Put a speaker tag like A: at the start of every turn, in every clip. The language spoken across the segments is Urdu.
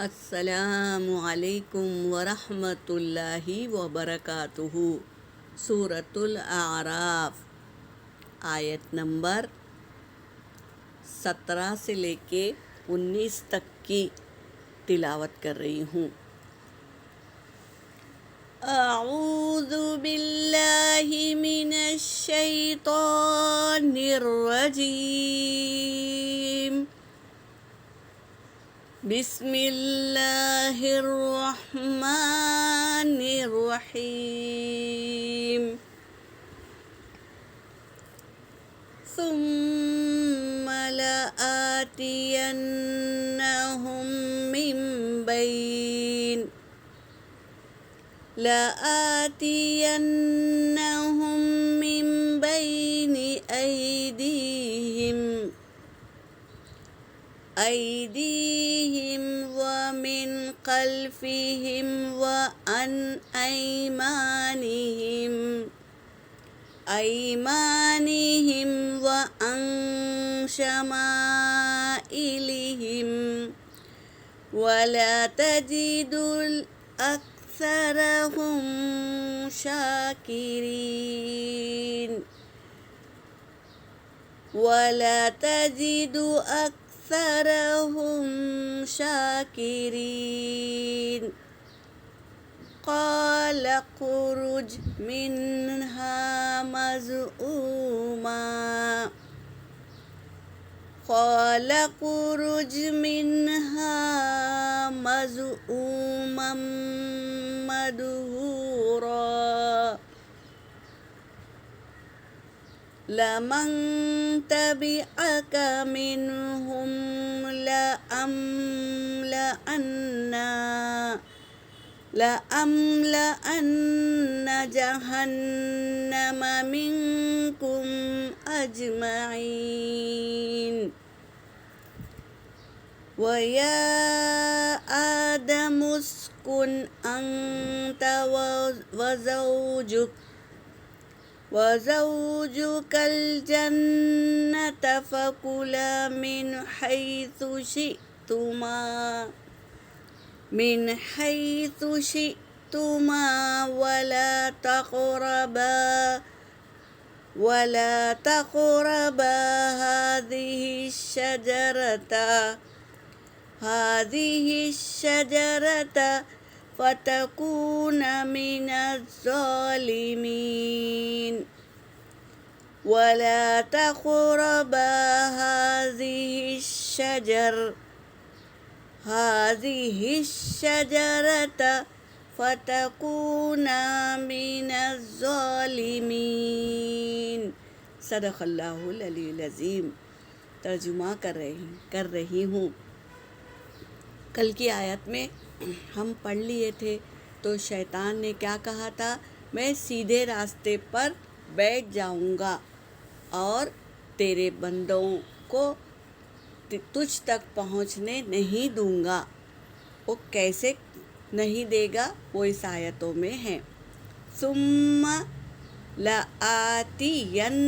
A: السلام علیکم ورحمۃ اللہ وبرکاتہ۔ سورۃ الاعراف آیت نمبر 17 سے لے کے 19 تک کی تلاوت کر رہی ہوں۔ اعوذ باللہ من الشیطان الرجیم، بسم اللہ الرحمن الرحیم۔ ثم لآتینہم من بین ایدیہم ومن خلفہم وعن ایمانہم وعن شمائلہم ولا تجد أكثرهم شاكرين ولا تجد أكثرهم شاكرين قال اخرج منها مذءوما مدحورا لمن تبعك منهم لأملأن جهنم منكم أجمعين ويا آدم اسكن أنت وزوجك الجنة فكلا من حيث شئتما ولا تقربا هذه الشجرة فتكون من الظالمين ولا تقربا هذه الشجرة فتكون من الظالمين۔ صدق اللہ العلی العظیم۔ ترجمہ کر رہی ہوں۔ کل کی آیت میں ہم پڑھ لیے تھے تو شیطان نے کیا کہا تھا؟ میں سیدھے راستے پر بیٹھ جاؤں گا اور تیرے بندوں کو تجھ تک پہنچنے نہیں دوں گا۔ وہ کیسے نہیں دے گا وہ اس آیتوں میں ہے۔ ثم لآتینہم،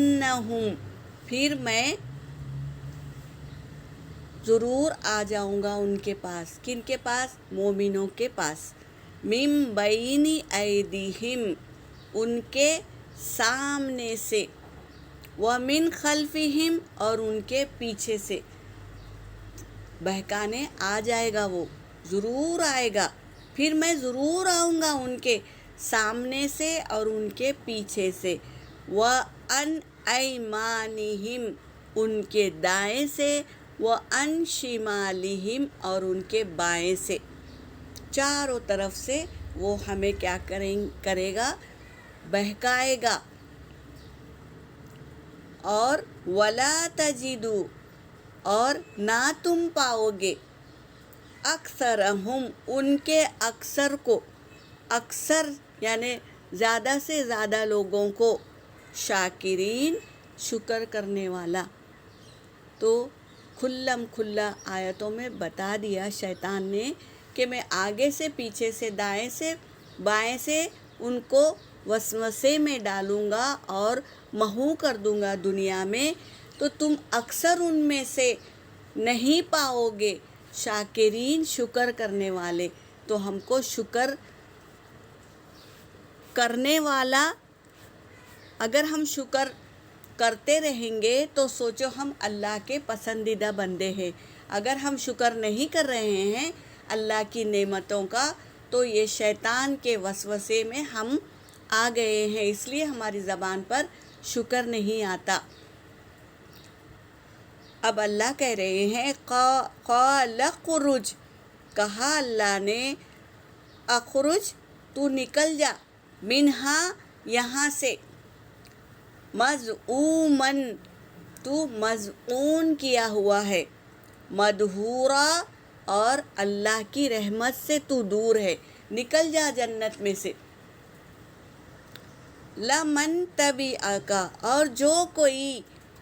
A: پھر میں ضرور آ جاؤں گا ان کے پاس۔ کن کے پاس؟ مومنوں کے پاس۔ من بین ایدیہم، ان کے سامنے سے، ومن خلفہم، اور ان کے پیچھے سے۔ بہکانے آ جائے گا، وہ ضرور آئے گا۔ پھر میں ضرور آؤں گا ان کے سامنے سے اور ان کے پیچھے سے۔ وَعَنْ أَيْمَانِهِمْ، ان کے دائیں سے، وَعَنْ شِمَالِهِمْ، اور ان کے بائیں سے۔ چاروں طرف سے وہ ہمیں کیا کرے گا؟ بہکائے گا۔ اور وَلَا تَجِدُوا، اور نہ تم پاؤ گے، اکثرہم، ان کے اکثر کو، اکثر یعنی زیادہ سے زیادہ لوگوں کو، شاکرین، شکر کرنے والا۔ تو کھلا آیتوں میں بتا دیا شیطان نے کہ میں آگے سے، پیچھے سے، دائیں سے، بائیں سے ان کو وسوسے میں ڈالوں گا اور محو کر دوں گا دنیا میں، تو تم اکثر ان میں سے نہیں پاؤ گے شاکرین شکر کرنے والے. تو ہم کو شکر کرنے والا، اگر ہم شکر کرتے رہیں گے تو سوچو ہم اللہ کے پسندیدہ بندے ہیں. اگر ہم شکر نہیں کر رہے ہیں اللہ کی نعمتوں کا تو یہ شیطان کے وسوسے میں ہم آ گئے ہیں، اس لیے ہماری زبان پر شکر نہیں آتا. اب اللہ کہہ رہے ہیں قال اخرج، کہا اللہ نے اخرج تو نکل جا، منہا یہاں سے، مذءومن تو مذعون کیا ہوا ہے، مدحورا اور اللہ کی رحمت سے تو دور ہے، نکل جا جنت میں سے. لمن تبعک، اور جو کوئی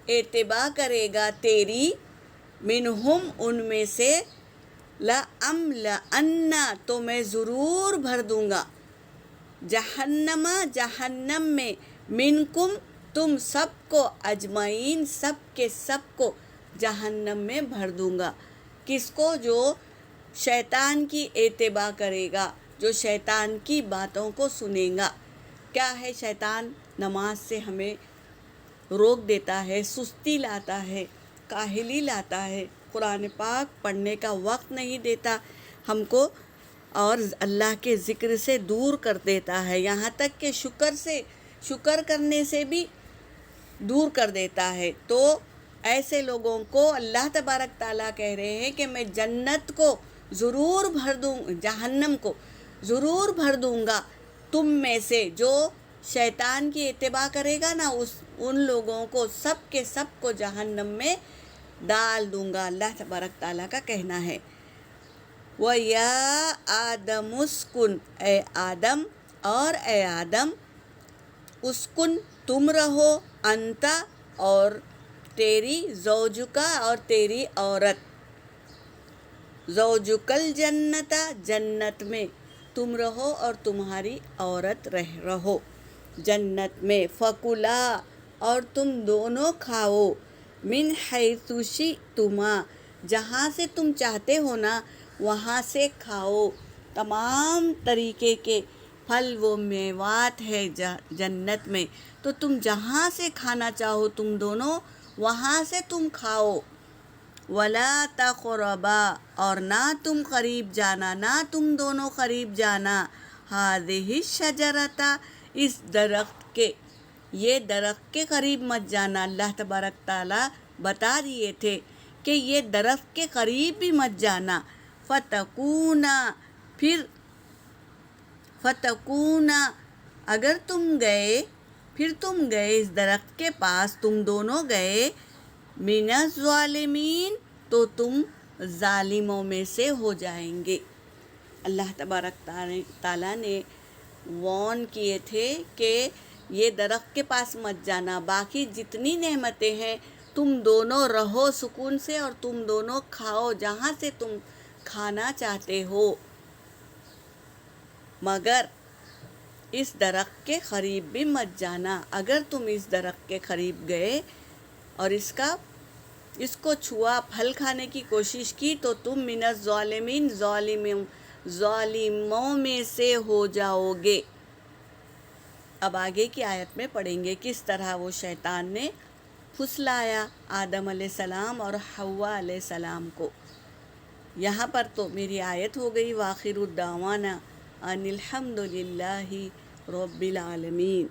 A: اتباع کرے گا تیری، منہم ان میں سے، لأملأن تو میں ضرور بھر دوں گا، جہنم جہنم میں، منکم تم سب کو، اجمعین سب کے سب کو جہنم میں بھر دوں گا. کس کو؟ جو شیطان کی اتباع کرے گا، جو شیطان کی باتوں کو سنے گا. کیا ہے شیطان؟ نماز سے ہمیں روک دیتا ہے، سستی لاتا ہے، کاہلی لاتا ہے، قرآن پاک پڑھنے کا وقت نہیں دیتا ہم کو، اور اللہ کے ذکر سے دور کر دیتا ہے، یہاں تک کہ شکر کرنے سے بھی دور کر دیتا ہے. تو ایسے لوگوں کو اللہ تبارک تعالیٰ کہہ رہے ہیں کہ میں جنت کو ضرور بھر دوں، جہنم کو ضرور بھر دوں گا تم میں سے، جو شیطان کی اتباع کرے گا نا، ان لوگوں کو سب کے سب کو جہنم میں ڈال دوں گا. اللہ تبارک تعالیٰ کا کہنا ہے. وَيَا آدَمُ اسْكُنْ، اے آدم، اور اے آدم، اسکن تم رہو، انتا اور تیری، زوجکا اور تیری عورت، زوجکل جنتا جنت میں تم رہو اور تمہاری عورت رہو جنت میں، فکلا اور تم دونوں کھاؤ، من حیث شئتما جہاں سے تم چاہتے ہو نا وہاں سے کھاؤ. تمام طریقے کے پھل و میوات ہے جنت میں، تو تم جہاں سے کھانا چاہو تم دونوں وہاں سے تم کھاؤ. ولا تقربا اور نہ تم قریب جانا، نہ تم دونوں قریب جانا، ہذہ الشجرۃ اس درخت کے، یہ درخت کے قریب مت جانا. اللہ تبارک تعالیٰ بتا دیے تھے کہ یہ درخت کے قریب بھی مت جانا. فتکونا اگر تم گئے، پھر تم گئے اس درخت کے پاس، تم دونوں گئے، من الظالمین تو تم ظالموں میں سے ہو جائیں گے. اللہ تبارک تعالیٰ نے وارن کیے تھے کہ یہ درخت کے پاس مت جانا، باقی جتنی نعمتیں ہیں تم دونوں رہو سکون سے اور تم دونوں کھاؤ جہاں سے تم کھانا چاہتے ہو، مگر اس درخت کے قریب بھی مت جانا. اگر تم اس درخت کے قریب گئے اور اس کو چھوا، پھل کھانے کی کوشش کی تو تم من الظالمین ظالموں میں سے ہو جاؤ گے. اب آگے کی آیت میں پڑھیں گے کس طرح وہ شیطان نے پھسلایا آدم علیہ السلام اور حوا علیہ السلام کو. یہاں پر تو میری آیت ہو گئی. وآخر الدعوانا ان الحمد للہ رب العالمین.